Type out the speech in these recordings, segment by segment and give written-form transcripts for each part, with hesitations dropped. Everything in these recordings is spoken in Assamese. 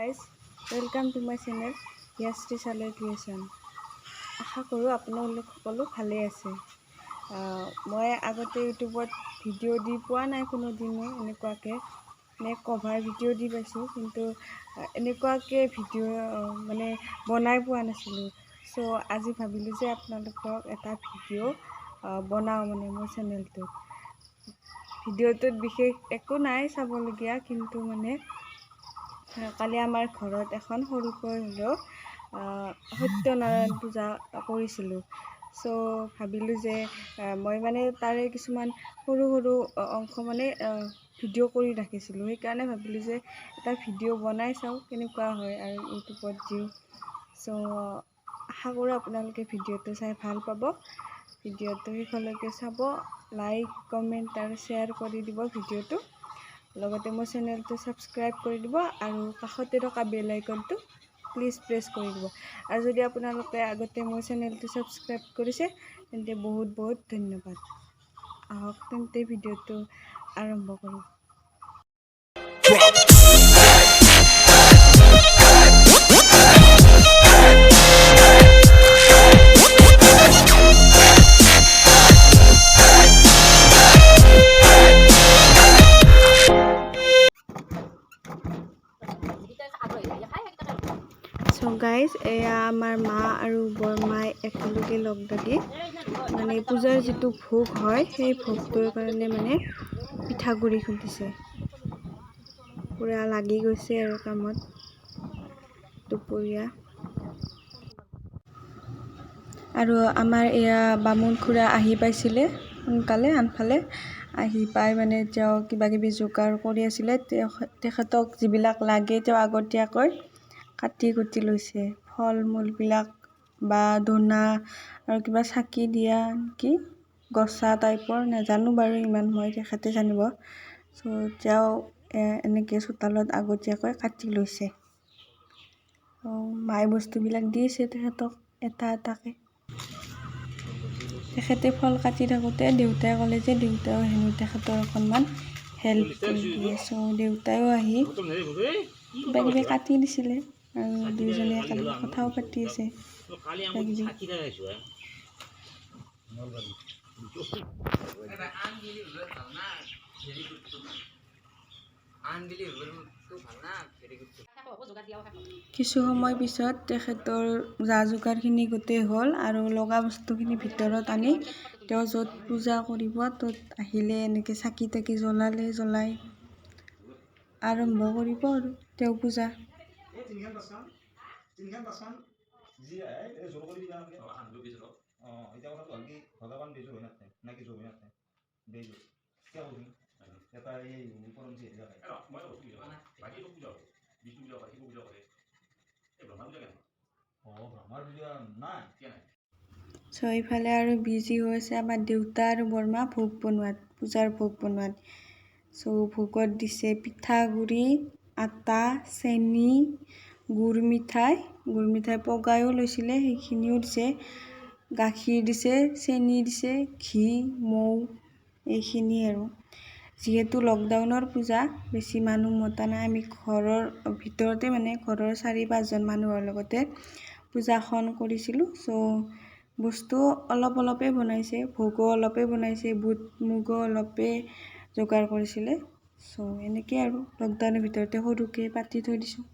Guys, welcome to my channel Yashree চালৈ ক্ৰিয়েশ্যন। আশা কৰোঁ আপোনালোক সকলো ভালে আছে। মই আগতে ইউটিউবত ভিডিঅ' দি পোৱা নাই কোনোদিনো এনেকুৱাকৈ কভাৰ ভিডিঅ' দি পাইছোঁ, কিন্তু এনেকুৱাকৈ ভিডিঅ' বনাই পোৱা নাছিলোঁ। চ' আজি ভাবিলোঁ যে আপোনালোকক এটা ভিডিঅ' বনাওঁ মোৰ চেনেলটোত। ভিডিঅ'টোত বিশেষ একো নাই চাবলগীয়া, কিন্তু কালি আমাৰ ঘৰত এখন সৰুকৈ হ'লেও সত্যনাৰায়ণ পূজা কৰিছিলোঁ। চ' ভাবিলোঁ যে মই তাৰে কিছুমান সৰু সৰু অংশ ভিডিঅ' কৰি ৰাখিছিলোঁ। সেইকাৰণে ভাবিলোঁ যে এটা ভিডিঅ' বনাই চাওঁ কেনেকুৱা হয় আৰু ইউটিউবত দিওঁ। চ' আশা কৰোঁ আপোনালোকে ভিডিঅ'টো চাই ভাল পাব। ভিডিঅ'টো শেষলৈকে চাব, লাইক কমেণ্ট আৰু শ্বেয়াৰ কৰি দিব ভিডিঅ'টো। লগতে মোৰ চেনেলটো ছাবস্ক্ৰাইব কৰি দিব আৰু কাষতে থকা বেল আইকনটো প্লিজ প্ৰেছ কৰি দিব। আৰু যদি আপোনালোকে আগতে মোৰ চেনেলটো ছাবস্ক্ৰাইব কৰিছে তেন্তে বহুত বহুত ধন্যবাদ। আহক তেন্তে ভিডিঅ'টো আৰম্ভ কৰোঁ। চ' গাইজ, এয়া আমাৰ মা আৰু বৰমাই একেলগে লগ লাগি পূজাৰ যিটো ভোগ হয় সেই ভোগটোৰ কাৰণে পিঠাগুড়ি খুন্দিছে। পূৰা লাগি গৈছে আৰু কামত দুপৰীয়া। আৰু আমাৰ এয়া বামুণ খুৰা আহি পাইছিলে সোনকালে, আনফালে আহি পাই তেওঁ কিবাকিবি যোগাৰ কৰি আছিলে। তেখেতক যিবিলাক লাগে তেওঁ আগতীয়াকৈ কাটি কুটি লৈছে। ফল মূলবিলাক বা ধূনা আৰু কিবা চাকি দিয়া কি গছা টাইপৰ, নাজানো বাৰু ইমান মই, তেখেতে জানিব। চ' তেওঁ এনেকৈ চোতালত আগতীয়াকৈ কাটি লৈছে। মায়ে বস্তুবিলাক দিছে তেখেতক এটা এটাকৈ। তেখেতে ফল কাটি থাকোঁতে দেউতাই ক'লে যে দেউতাও হেনো তেখেতৰ অকণমান হেল্প কৰি দিয়ে। চ' দেউতাইও আহি কিবা কিবি কাটি দিছিলে আৰু দুয়োজনে একেলগে কথাও পাতি আছে কিছু সময় পিছত তেখেতৰ যা যোগাৰখিনি গোটেই হ'ল আৰু লগা বস্তুখিনি ভিতৰত আনি তেওঁ য'ত পূজা কৰিব ত'ত আহিলে এনেকৈ চাকি তাকি জ্বলাই আৰম্ভ কৰিব আৰু তেওঁ পূজা। চ' এইফালে আৰু বিজি হৈছে আমাৰ দেউতা আৰু বৰমা ভোগ বনোৱাত, পূজাৰ ভোগ বনোৱাত। চ' ভোগত দিছে পিঠাগুড়ি, আটা, চেনি, গুৰ মিঠাই পগাইও লৈছিলে সেইখিনিও দিছে, গাখীৰ দিছে, চেনি দিছে, ঘি, মৌ এইখিনি আৰু। যিহেতু লকডাউনৰ পূজা, বেছি মানুহ মতা নাই, আমি ঘৰৰ ভিতৰতে ঘৰৰ 4-5জন মানুহৰ লগতে পূজাখন কৰিছিলোঁ। চ' বস্তু অলপে বনাইছে, ভোগো অলপে বনাইছে, বুট মুগো অলপে যোগাৰ কৰিছিলে। চ' এনেকৈ আৰু লকডাউনৰ ভিতৰতে সৰুকৈ পাতি থৈ দিছোঁ।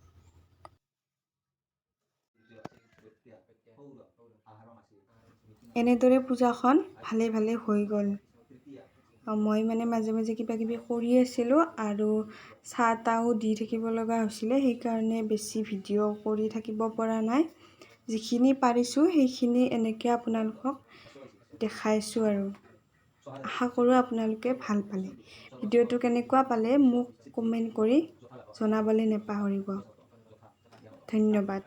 এনেদৰে পূজাখন ভালে হৈ গ'ল। মই মাজে মাজে কিবা কিবি কৰি আছিলোঁ আৰু চাহ তাহো দি থাকিব লগা হৈছিলে, সেইকাৰণে বেছি ভিডিঅ' কৰি থাকিব পৰা নাই। যিখিনি পাৰিছোঁ সেইখিনি এনেকৈ আপোনালোকক দেখাইছোঁ আৰু। আশা কৰোঁ আপোনালোকে ভাল পালে। ভিডিঅ'টো কেনেকুৱা পালে মোক কমেণ্ট কৰি জনাবলৈ নাপাহৰিব। ধন্যবাদ।